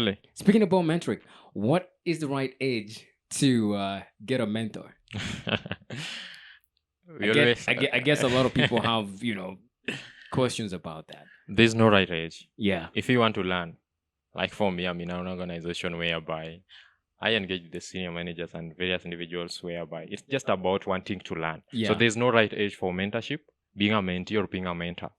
Really? Speaking about mentoring, what is the right age to get a mentor? I We get, always I get, I guess a lot of people have questions about that. there's no right age. Yeah, If you want to learn, like for me, I'm in an organization whereby I engage with the senior managers and various individuals whereby it's just about wanting to learn. So yeah. there's no right age for mentorship, being a mentee or being a mentor.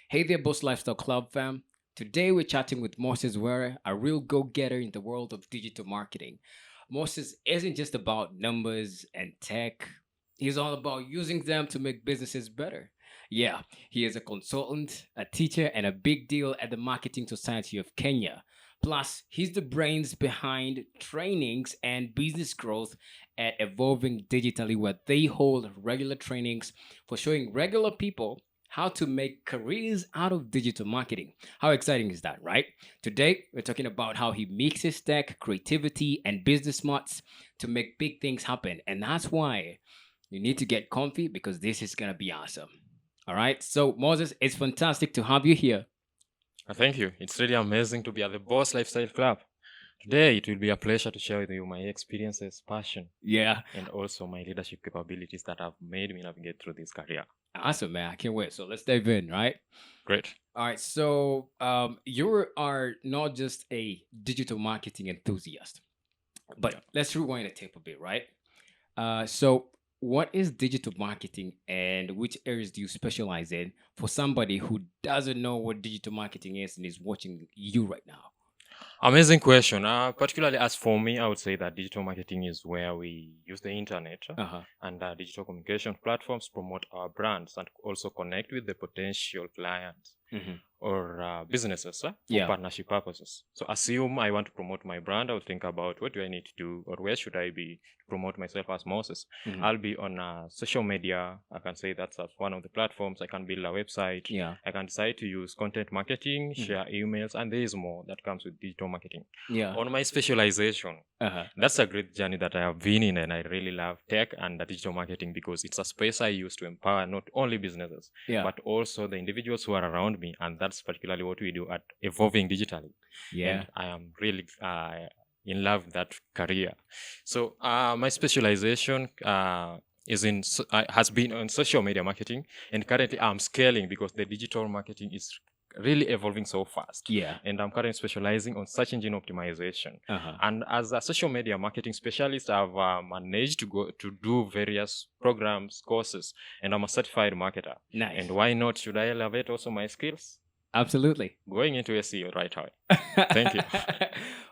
Hey there, Boss Lifestyle Club fam. Today we're chatting with Moses Were, a real go-getter in the world of digital marketing. Moses isn't just about numbers and tech. He's all about using them to make businesses better. Yeah, he is a consultant, a teacher, and a big deal at the Marketing Society of Kenya. Plus, he's the brains behind trainings and business growth at Evolving Digitally, where they hold regular trainings for showing regular people how to make careers out of digital marketing. How exciting is that, right? Today, we're talking about how he mixes tech, creativity, and business smarts to make big things happen. And that's why you need to get comfy because this is going to be awesome. All right. So, Moses, it's fantastic to have you here. Thank you. It's really amazing to be at the Boss Lifestyle Club. Today, it will be a pleasure to share with you my experiences, passion, Yeah. and also my leadership capabilities that have made me navigate through this career. Awesome, man. I can't wait. So, let's dive in, right? Great. All right. So, you are not just a digital marketing enthusiast, Yeah. but let's rewind the tape a bit, right? So, what is digital marketing and which areas do you specialize in for somebody who doesn't know what digital marketing is and is watching you right now? Amazing question. Particularly as for me, I would say that digital marketing is where we use the internet Uh huh. and digital communication platforms to promote our brands and also connect with the potential clients Hmm. or businesses for Yeah. partnership purposes. So assume I want to promote my brand, I'll think about what do I need to do or where should I be to promote myself as Moses. Hmm. I'll be on social media. I can say that's one of the platforms. I can build a website. Yeah. I can decide to use content marketing, Hmm. share emails, and there is more that comes with digital marketing. Yeah. On my specialization, Uh huh. that's a great journey that I have been in, and I really love tech and the digital marketing because it's a space I use to empower not only businesses Yeah. but also the individuals who are around me, and that's particularly what we do at Evolving Digitally. Yeah. And I am really in love with that career. So my specialization has been on social media marketing, and currently I'm scaling because the digital marketing is really evolving so fast. Yeah. And I'm currently specializing on search engine optimization. Uh huh. And as a social media marketing specialist, I've managed to go to do various programs, courses, and I'm a certified marketer. Nice. And why not? Should I elevate also my skills? Absolutely. Going into SEO right away. Thank you.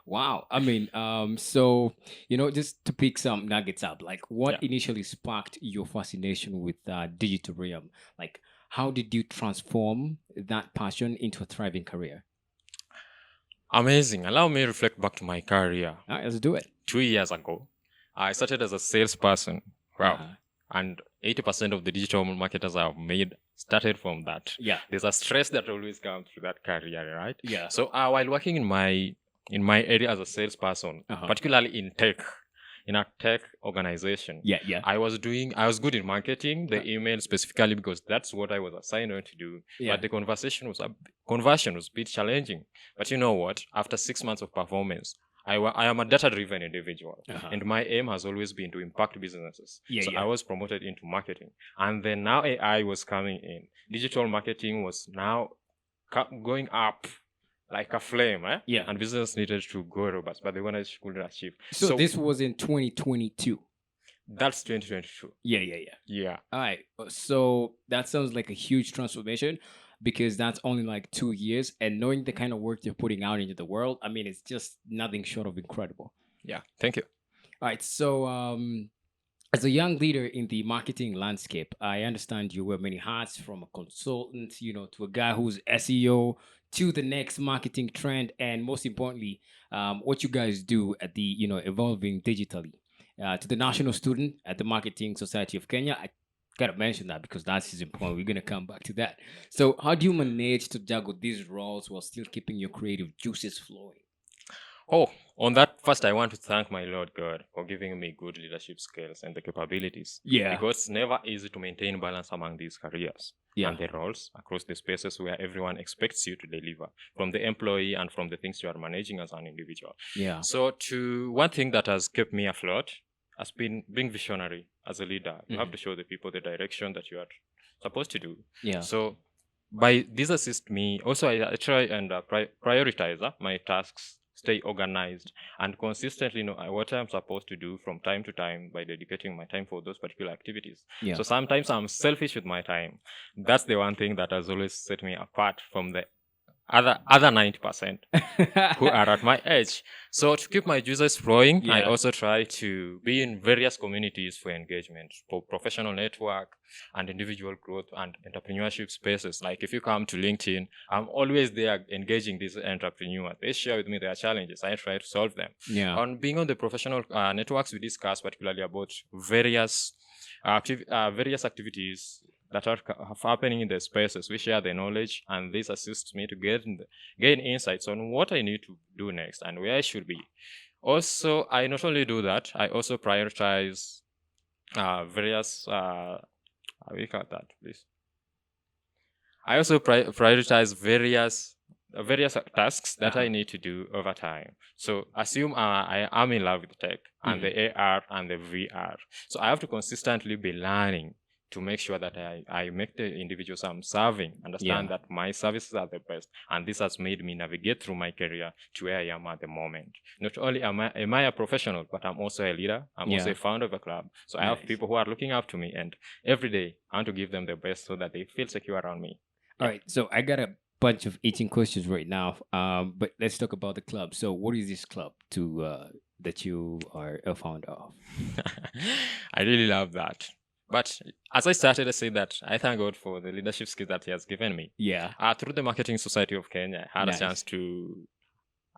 Wow. I mean, so just to pick some nuggets up, like what Yeah. initially sparked your fascination with digital realm? Like, how did you transform that passion into a thriving career? Amazing. Allow me to reflect back to my career. All right, let's do it. 2 years ago, I started as a salesperson. Wow. Uh-huh. And 80% of the digital marketers I've made started from that. Yeah. There's a stress that always comes through that career, right? Yeah. So while working in my area as a salesperson, Uh-huh. particularly in a tech organization, Yeah. Yeah. I was good in marketing, the email specifically because that's what I was assigned on to do. Yeah. But the conversion was a bit challenging. But you know what? After 6 months of performance, I am a data-driven individual, Uh-huh. and my aim has always been to impact businesses. Yeah. So Yeah. I was promoted into marketing, and then now AI was coming in. Digital marketing was now going up like a flame, Yeah. and business needed to go robust, but they wanted to couldn't achieve. So this was in 2022. That's 2022. Yeah. Yeah. Yeah. Yeah. All right. So that sounds like a huge transformation because that's only like 2 years. And knowing the kind of work you're putting out into the world, I mean, it's just nothing short of incredible. Yeah. Thank you. All right. So, as a young leader in the marketing landscape, I understand you wear many hats from a consultant, to a guy who's SEO to the next marketing trend. And most importantly, what you guys do at the, evolving digitally. To the national student at the Marketing Society of Kenya, I gotta mention that because that's important. We're gonna come back to that. So, how do you manage to juggle these roles while still keeping your creative juices flowing? Oh, on that, first, I want to thank my Lord God for giving me good leadership skills and the capabilities. Yeah. Because it's never easy to maintain balance among these careers Yeah. and the roles across the spaces where everyone expects you to deliver, from the employee and from the things you are managing as an individual. Yeah. So, to one thing that has kept me afloat has been being visionary as a leader. You have Mhm. to show the people the direction that you are supposed to do. Yeah. So, by this assist me, also I try and prioritize my tasks, stay organized, and consistently know what I'm supposed to do from time to time by dedicating my time for those particular activities. Yeah. So sometimes I'm selfish with my time. That's the one thing that has always set me apart from the other 90% who are at my age. So to keep my users flowing, I Yeah. also try to be in various communities for engagement, for professional network and individual growth and entrepreneurship spaces. Like if you come to LinkedIn, I'm always there engaging these entrepreneurs. They share with me their challenges. I try to solve them. Yeah. On being on the professional networks, we discuss particularly about various various activities that are happening in the spaces. We share the knowledge, and this assists me to gain insights on what I need to do next and where I should be. Also, I not only do that, I also prioritize various. How we call that, please? I also prioritize various tasks that I need to do over time. So assume I am in love with tech and the AR and the VR. So I have to consistently be learning to make sure that I make the individuals I'm serving understand that my services are the best. And this has made me navigate through my career to where I am at the moment. Not only am I a professional, but I'm also a leader. I'm also a founder of a club. So I have people who are looking up to me, and every day I want to give them the best so that they feel secure around me. All right, so I got a bunch of eating questions right now. But let's talk about the club. So, what is this club that you are a founder of? I really love that. But as I started, I say that I thank God for the leadership skills that He has given me. Yeah. Through the Marketing Society of Kenya, I had a chance Nice. to.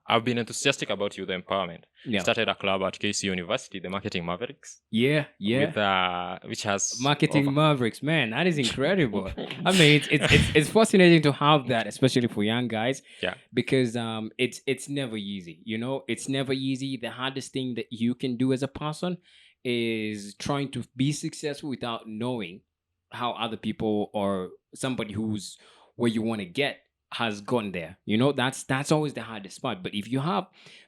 I've been enthusiastic about youth empowerment. Yeah. Started a club at KC University, the Marketing Mavericks. Yeah. With which has Marketing Mavericks, man, that is incredible. I mean, it's fascinating to have that, especially for young guys. Yeah. Because it's never easy. You know, it's never easy. The hardest thing that you can do as a person is trying to be successful without knowing how other people or somebody who's where you want to get has gone there. You know, that's always the hardest part. But if you have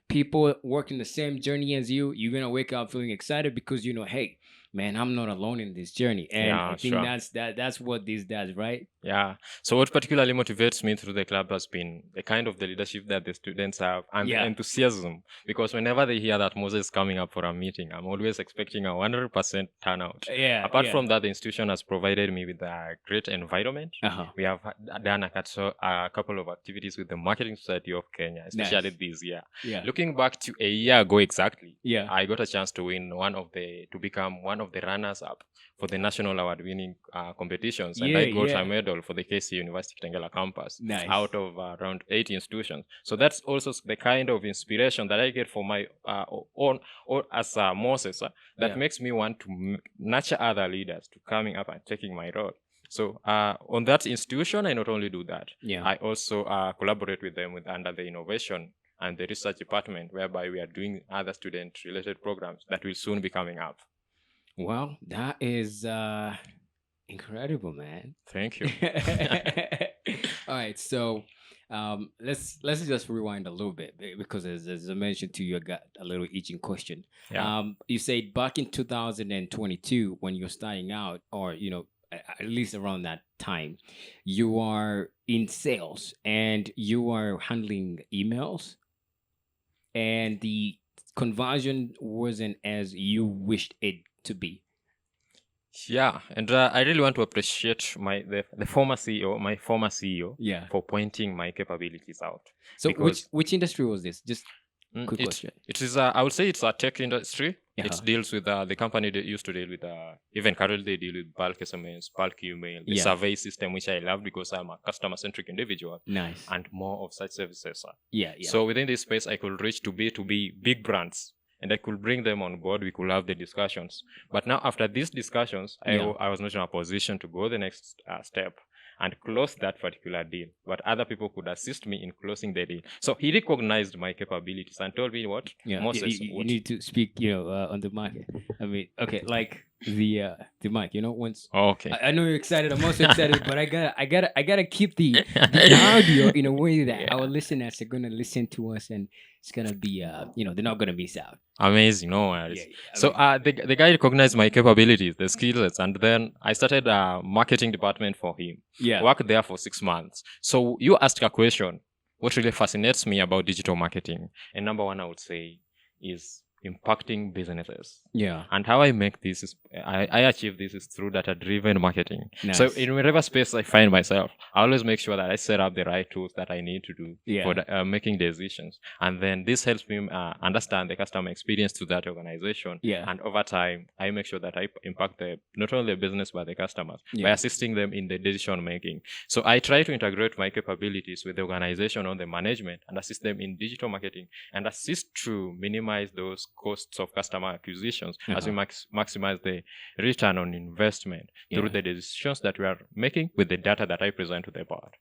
people working the same journey as you, you're gonna wake up feeling excited because you know, hey, man, I'm not alone in this journey. And I think that's what this does, right? Yeah. So what particularly motivates me through the club has been the kind of the leadership that the students have and the enthusiasm. Because whenever they hear that Moses is coming up for a meeting, I'm always expecting a 100% turnout. Yeah. Apart from that, the institution has provided me with a great environment. We have done a couple of activities with the Marketing Society of Kenya, especially this year. Yeah. Looking back to a year ago exactly, Yeah. I got a chance to win to become one of the runners up for the national award-winning competitions, and I got a medal for the KC University Kitengela campus out of around 8 institutions. So that's also the kind of inspiration that I get for my own, or as Moses, that makes me want to nurture other leaders to coming up and taking my role. So on that institution, I not only do that, I also collaborate with them under the innovation and the research department, whereby we are doing other student-related programs that will soon be coming up. Well, that is incredible, man. Thank you. All right, so let's just rewind a little bit because as I mentioned to you, I got a little itching question. Yeah. You said back in 2022 when you're starting out, or you know, at least around that time, you are in sales and you are handling emails, and the conversion wasn't as you wished it to be. Yeah, and I really want to appreciate the former CEO, for pointing my capabilities out. So which industry was this? Just quick question. It is I would say it's a tech industry. It deals with the company that used to deal with even currently they deal with bulk SMS, bulk email, the survey system, which I love because I'm a customer-centric individual. Nice. And more of such services. Yeah. So within this space, I could reach to B2B big brands, and I could bring them on board. We could have the discussions. But now after these discussions, I was not in a position to go the next step. and close that particular deal, but other people could assist me in closing the deal. So he recognized my capabilities and told me, what, Yeah, Moses, you what? need to speak, on the mic. I mean, okay, like the mic. Once Okay. I know you're excited, I'm also excited, but I gotta keep the audio in a way that our Yeah. listeners are gonna listen to us, and it's gonna be they're not gonna miss out. Amazing, no Yeah, worries. yeah. I So mean, the guy recognized my capabilities, the skills, and then I started a marketing department for him. yeah, Worked there for 6 months. So you asked a question. What really fascinates me about digital marketing, and number one, I would say, is impacting businesses. yeah. And how I make this is I achieve this is through data-driven marketing. So Nice. in whatever space I find myself, I always make sure that I set up the right tools that I need to do for Yeah, making decisions. And then this helps me understand the customer experience to that organization. yeah, And over time, I make sure that I impact not only the business but the customers by yeah. assisting them in the decision making. So I try to integrate my capabilities with the organization on the management and assist them in digital marketing and assist to minimize those costs of customer acquisitions as we Uh-huh. maximize the return on investment through Yeah. the decisions that we are making with the data that I present to the board.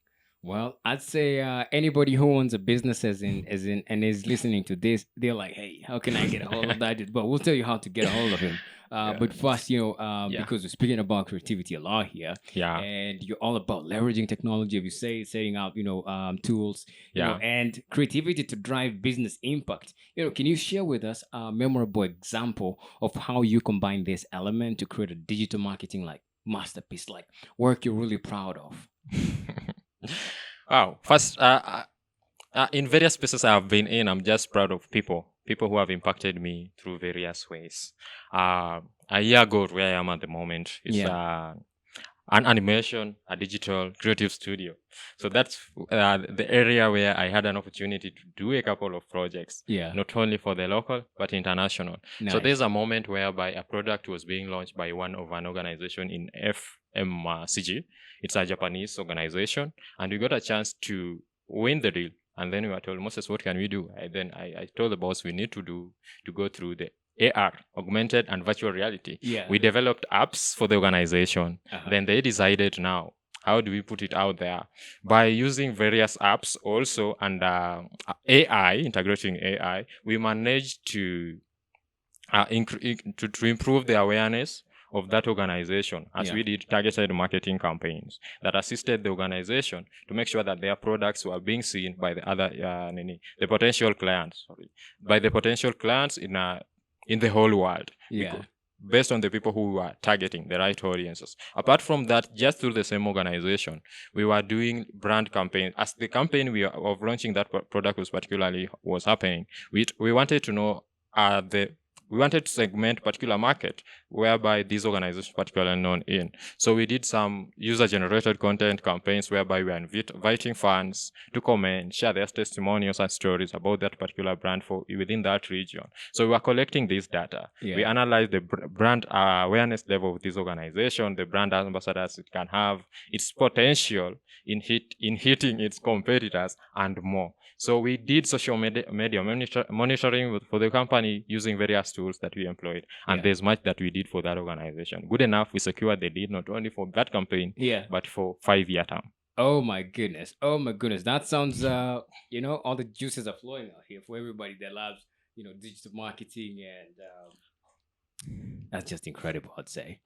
Well, I'd say anybody who owns a business as in and is listening to this, they're like, "Hey, how can I get a hold of that dude?" But we'll tell you how to get a hold of him. Yeah. But first, Yeah. because we're speaking about creativity a lot here, Yeah. and you're all about leveraging technology, if you say, setting out, tools, Yeah. and creativity to drive business impact. Can you share with us a memorable example of how you combine this element to create a digital marketing like masterpiece, like work you're really proud of? Wow. First, in various spaces I have been in, I'm just proud of people who have impacted me through various ways. A year ago, where I am at the moment, it's Yeah. an animation, a digital creative studio. So that's the area where I had an opportunity to do a couple of projects, Yeah. not only for the local but international. So Nice. there's a moment whereby a product was being launched by one of an organization in FMCG. It's a Japanese organization, and we got a chance to win the deal. And then we were told, Moses, what can we do? I told the boss we need to go through the AR, augmented and virtual reality. Yeah. We developed apps for the organization. Uh-huh. Then they decided, now, how do we put it out there? By using various apps also and AI, integrating AI, we managed to to improve the awareness of that organization as Yeah. we did targeted marketing campaigns that assisted the organization to make sure that their products were being seen by the other the potential clients, by the potential clients in the whole world. Yeah. Based on the people who were targeting the right audiences. Apart from that, just through the same organization, we were doing brand campaigns. As the campaign of launching that product was happening, we wanted to know we wanted to segment particular market whereby these organizations particularly known in. So we did some user-generated content campaigns whereby we are inviting fans to comment, share their testimonials and stories about that particular brand within that region. So we are collecting this data. Yeah. We analyze the brand awareness level of this organization, the brand ambassadors it can have, its potential in hitting its competitors, and more. So we did social media monitoring for the company using various tools that we employed, and Yeah. there's much that we did for that organization. Good enough, we secured the deal not only for that campaign, Yeah. but for 5-year term. Oh my goodness. Oh my goodness. That sounds all the juices are flowing out here for everybody that loves, digital marketing, and that's just incredible, I'd say.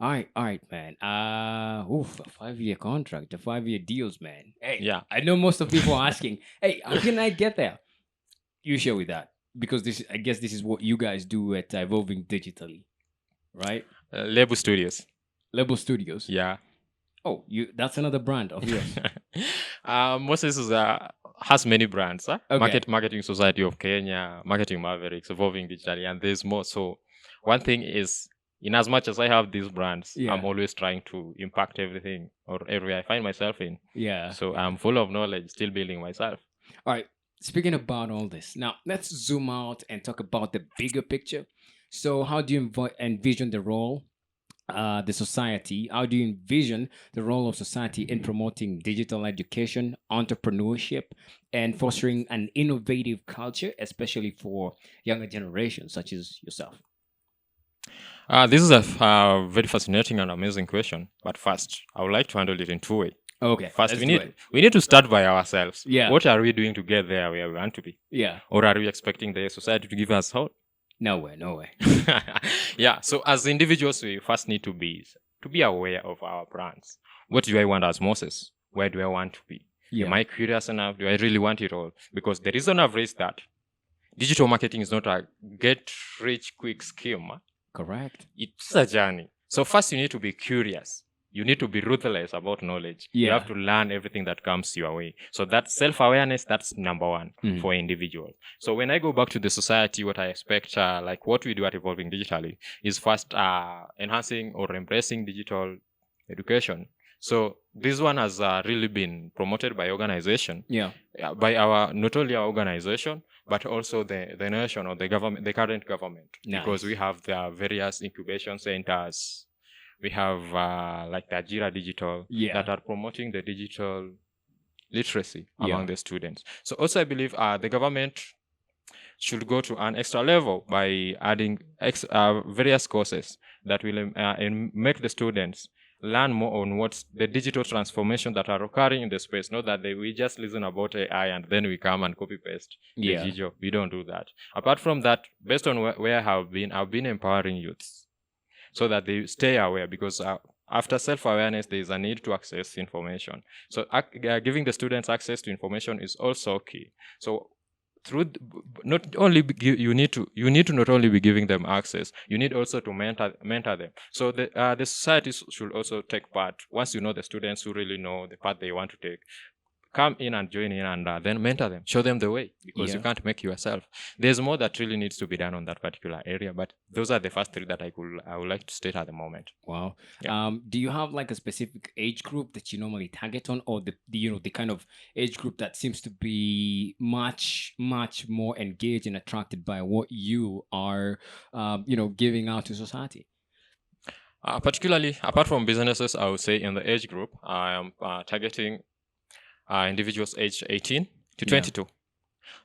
All right, man. A 5-year contract, the 5-year deals, man. Hey, Yeah. I know most of people are asking, hey, how can I get there? You share with that because I guess this is what you guys do at Evolving Digitally, right? Label Studios. Label Studios. Yeah. Oh, that's another brand of yours. Moses has many brands. Okay. Marketing Society of Kenya, Marketing Mavericks, Evolving Digitally, and there's more. So one thing is, in as much as I have these brands, Yeah. I'm always trying to impact everything or area I find myself in. Yeah. So I'm full of knowledge, still building myself. All right. Speaking about all this, now let's zoom out and talk about the bigger picture. So, how do you envision the role, the society? How do you envision the role of society in promoting digital education, entrepreneurship, and fostering an innovative culture, especially for younger generations such as yourself? This is a very fascinating and amazing question. But first, I would like to handle it in two ways. Okay, First, let's we do need it. we need to start by ourselves. Yeah, What are we doing to get there where we want to be? yeah. Or are we expecting the society to give us help? No way, no way. Yeah. So as individuals, we first need to be aware of our plans. What do I want as Moses? Where do I want to be? Am Yeah, I curious enough? Do I really want it all? Because the reason I've raised that digital marketing is not a get rich quick scheme. correct. It's a journey. So first you need to be curious. You need to be ruthless about knowledge. You have Yeah. to learn everything that comes your way. So that self-awareness, that's number one Mhm. for individuals. So when I go back to the society, what I expect, like what we do at Evolving Digitally, is first enhancing or embracing digital education. So this one has really been promoted by organization, Yeah. by our not only our organization, but also the nation or the government, the current government, because we Nice. have the various incubation centers. We have like the Ajira Digital Yeah. that are promoting the digital literacy among Yeah. the students. So also I believe the government should go to an extra level by adding various courses that will make the students learn more on what's the digital transformation that are occurring in the space. Not that we just listen about AI and then we come and copy paste the Yeah. digital. We don't do that. Apart from that, based on where I've been empowering youths so that they stay aware, because after self-awareness, there is a need to access information. So giving the students access to information is also key. So through not only you need to not only be giving them access, you need also to mentor them. So the society should also take part. Once you know the students who really know the path they want to take, come in and join in and then mentor them, show them the way, because you Yeah. can't make yourself. There's more that really needs to be done on that particular area, but those are the first three that I would like to state at the moment. Wow. Yeah. Do you have like a specific age group that you normally target on, or the kind of age group that seems to be much more engaged and attracted by what you are, giving out to society? Particularly apart from businesses, I would say in the age group, I am targeting individuals aged 18 to Yeah. 22.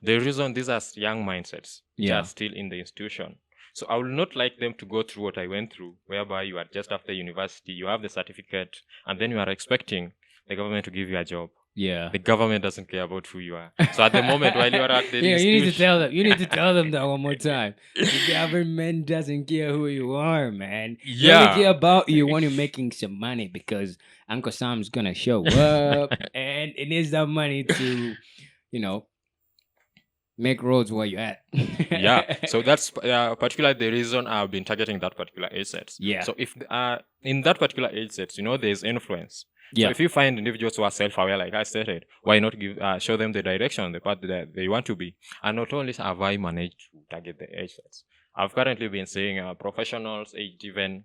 The reason these are young mindsets, which Yeah. are still in the institution. So I would not like them to go through what I went through, whereby you are just after university, you have the certificate, and then you are expecting the government to give you a job. Yeah. The government doesn't care about who you are. So at the moment, while you are at the Yeah, you need to institution, tell them. You need to tell them that one more time. The government doesn't care who you are, man. They only care yeah, about you when you're making some money, because Uncle Sam's gonna show up and it needs that money to, you know, make roads where you're at. yeah. So that's particularly the reason I've been targeting that particular age sets. Yeah. So if in that particular age sets, there's influence. So Yeah. if you find individuals who are self-aware, like I stated, why not show them the direction, the path that they want to be? And not only have I managed to target the age sets, I've currently been seeing professionals aged even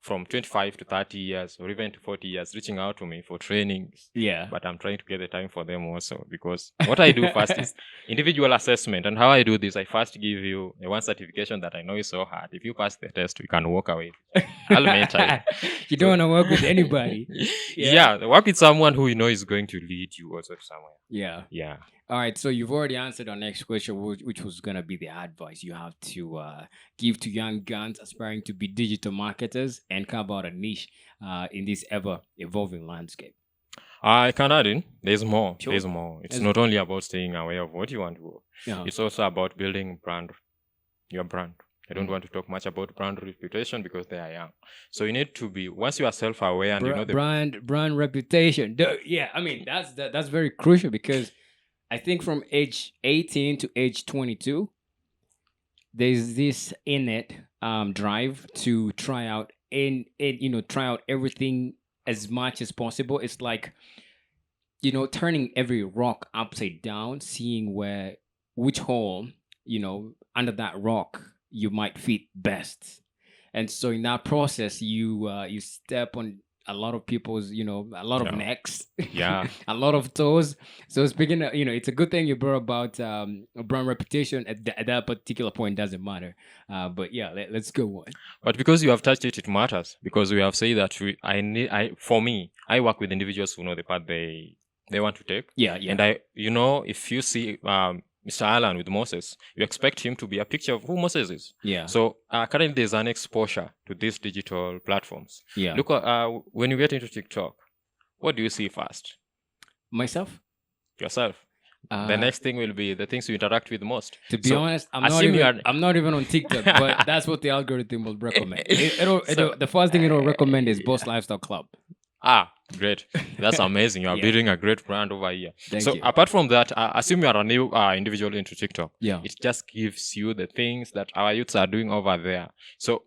from 25 to 30 years or even to 40 years reaching out to me for trainings. Yeah. But I'm trying to get the time for them also, because what I do first is individual assessment. And how I do this, I first give you a one certification that I know is so hard. If you pass the test, you can walk away. I'll mentor you. You don't want to work with anybody. Yeah, work with someone who you know is going to lead you also to somewhere. Yeah. Yeah. All right, so you've already answered our next question, which was going to be the advice you have to give to young guns aspiring to be digital marketers and carve out a niche in this ever evolving landscape. I can add in. There's more. Sure. There's more. It's There's not only about staying aware of what you want to do. Yeah. It's also about building your brand. I don't want to talk much about brand reputation because they are young. So you need to be, once you are self-aware and you know the brand reputation. Yeah, I mean that's very crucial, because I think from age 18 to age 22, there's this innate drive to try out try out everything as much as possible. It's like, turning every rock upside down, seeing which hole, under that rock you might fit best. And so in that process, you step on a lot of people's, a lot of Yeah. necks, Yeah. a lot of toes. So speaking of, it's a good thing you brought about a brand reputation at that particular point. Doesn't matter. But yeah, let's go on. But because you have touched it, it matters, because we have said that for me, I work with individuals who know the path they want to take. Yeah. And if you see Mr. Alan with Moses, you expect him to be a picture of who Moses is. Yeah. So currently there's an exposure to these digital platforms. Yeah. Look, when you get into TikTok, what do you see first? Myself? Yourself. The next thing will be the things you interact with most. To be So honest, assume you are. I'm not even on TikTok, but that's what the algorithm will recommend. The first thing it'll recommend is Boss Lifestyle Club. Great. That's amazing. You are Yeah. building a great brand over here. Thank So you. apart from that, assume you are a new individual into TikTok. Yeah. It just gives you the things that our youths are doing over there. So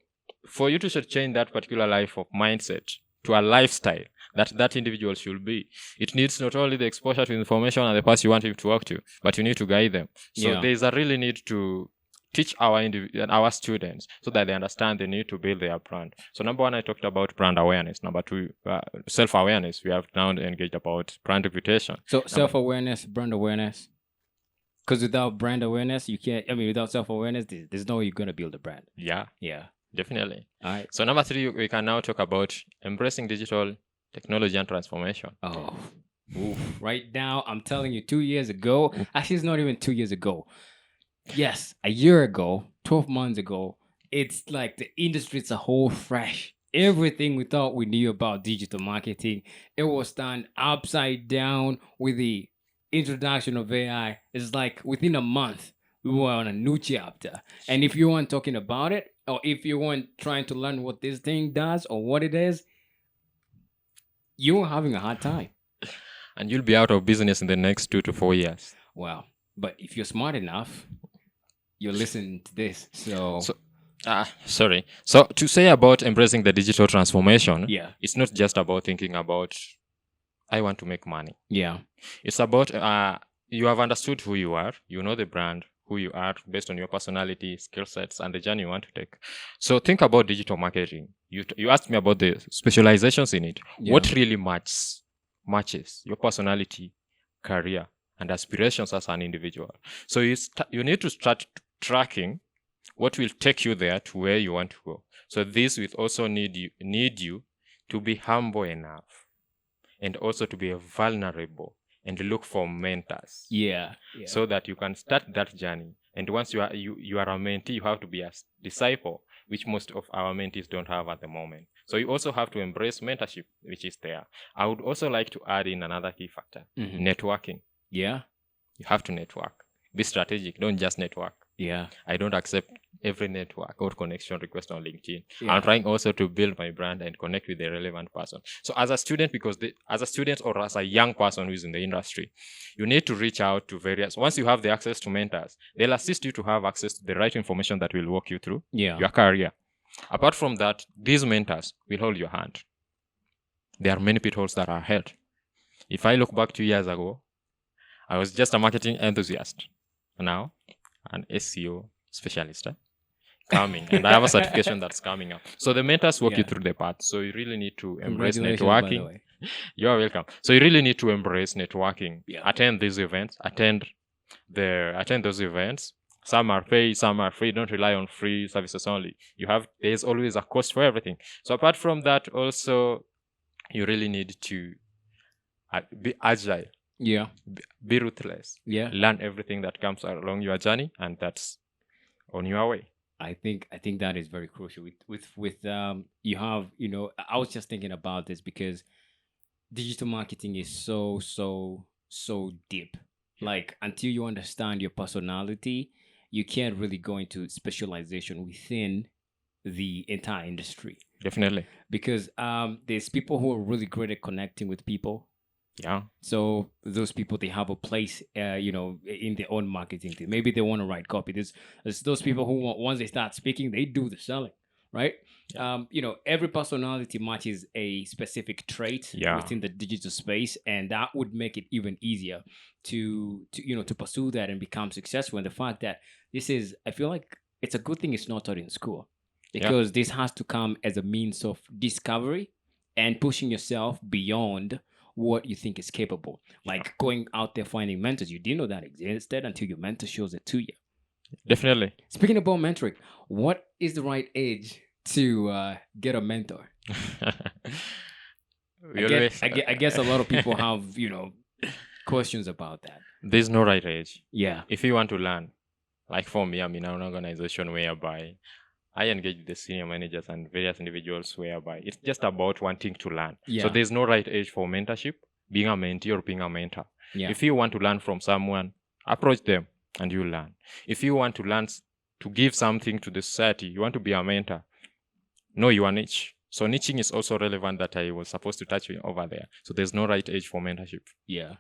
for you to should change that particular life of mindset to a lifestyle that individual should be, it needs not only the exposure to information and the person you want him to work to, but you need to guide them. So Yeah. there's a really need to teach our students so that they understand they need to build their brand. So number one, I talked about brand awareness. Number two, self-awareness. We have now engaged about brand reputation. So self-awareness, brand awareness. Because without brand awareness, you can't. I mean, without self-awareness, there's no way you're gonna build a brand. Yeah, Yeah. definitely. All right. So number three, we can now talk about embracing digital technology and transformation. Oh. Right now, I'm telling you, 2 years ago, actually, it's not even 2 years ago. Yes, a year ago, 12 months ago, it's like the industry as a whole fresh. Everything we thought we knew about digital marketing, it was turned upside down with the introduction of AI. It's like within a month, we were on a new chapter. And if you weren't talking about it, or if you weren't trying to learn what this thing does or what it is, you were having a hard time. And you'll be out of business in the next 2 to 4 years. Wow. But if you're smart enough, you're listening to this. So sorry. So to say about embracing the digital transformation, yeah. it's not just about thinking about, I want to make money. Yeah. It's about, you have understood who you are, you know the brand, who you are based on your personality, skill sets, and the journey you want to take. So think about digital marketing. You asked me about the specializations in it. Yeah. What really matches your personality, career, and aspirations as an individual. So you need to start tracking what will take you there to where you want to go. So this will also need you to be humble enough and also to be vulnerable and look for mentors. Yeah. So that you can start that journey. And once you are a mentee, you have to be a disciple, which most of our mentees don't have at the moment. So you also have to embrace mentorship, which is there. I would also like to add in another key factor, networking. Yeah. You have to network. Be strategic. Don't just network. Yeah. I don't accept every network or connection request on LinkedIn. Yeah. I'm trying also to build my brand and connect with the relevant person. So as a student, as a student or as a young person who is in the industry, you need to reach out to various. Once you have the access to mentors, they'll assist you to have access to the right information that will walk you through your career. Apart from that, these mentors will hold your hand. There are many pitfalls that are held. If I look back 2 years ago, I was just a marketing enthusiast. Now, an SEO specialist coming, and I have a certification that's coming up. So the mentors walk you through the path. So you really need to embrace networking. You're welcome. So you really need to embrace networking. Yeah. Attend these events. Attend those events. Some are paid, some are free. Don't rely on free services only. There's always a cost for everything. So apart from that, also you really need to be agile. Yeah. Be ruthless. Yeah. Learn everything that comes along your journey, and that's on your way. I think that is very crucial. With you have, I was just thinking about this because digital marketing is so deep. Like until you understand your personality, you can't really go into specialization within the entire industry. Definitely. Because there's people who are really great at connecting with people. Yeah. So those people, they have a place, in their own marketing team. Maybe they want to write copy. There's those people who once they start speaking, they do the selling, right? Yeah. Every personality matches a specific trait within the digital space, and that would make it even easier to pursue that and become successful. And the fact that I feel like it's a good thing it's not taught in school, because this has to come as a means of discovery and pushing yourself beyond what you think is capable. Like going out there finding mentors. You didn't know that existed until your mentor shows it to you. Definitely. Speaking about mentoring, what is the right age to get a mentor? I guess a lot of people have, questions about that. There's no right age. Yeah. If you want to learn, like for me, I'm in an organization whereby I engage the senior managers and various individuals whereby it's just about wanting to learn. So Yeah. there's no right age for mentorship, being a mentee or being a mentor. Yeah. If you want to learn from someone, approach them and you learn. If you want to learn to give something to the society, you want to be a mentor, know your niche. So niching is also relevant that I was supposed to touch over there. So there's no right age for mentorship. Yeah.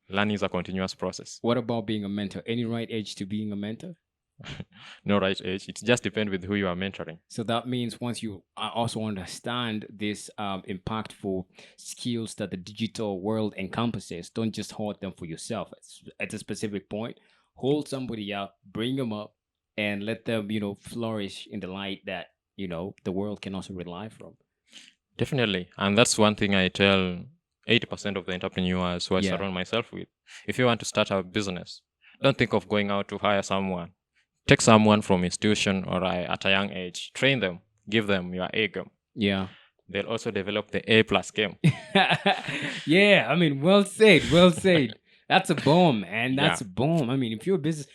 Learning is a continuous process. What about being a mentor? Any right age to being a mentor? No right age. It just depends with who you are mentoring. So that means once you also understand this impactful skills that the digital world encompasses, don't just hold them for yourself. At a specific point, hold somebody up, bring them up, and let them, flourish in the light that, the world can also rely from. Definitely. And that's one thing I tell 80% of the entrepreneurs who I Yeah. surround myself with. If you want to start a business, don't think of going out to hire someone. Take someone from institution or at a young age. Train them. Give them your A game. Yeah. They'll also develop the A+ game. Yeah, I mean, well said, well said. That's a bomb, man. That's Yeah. a bomb. I mean, if you're a business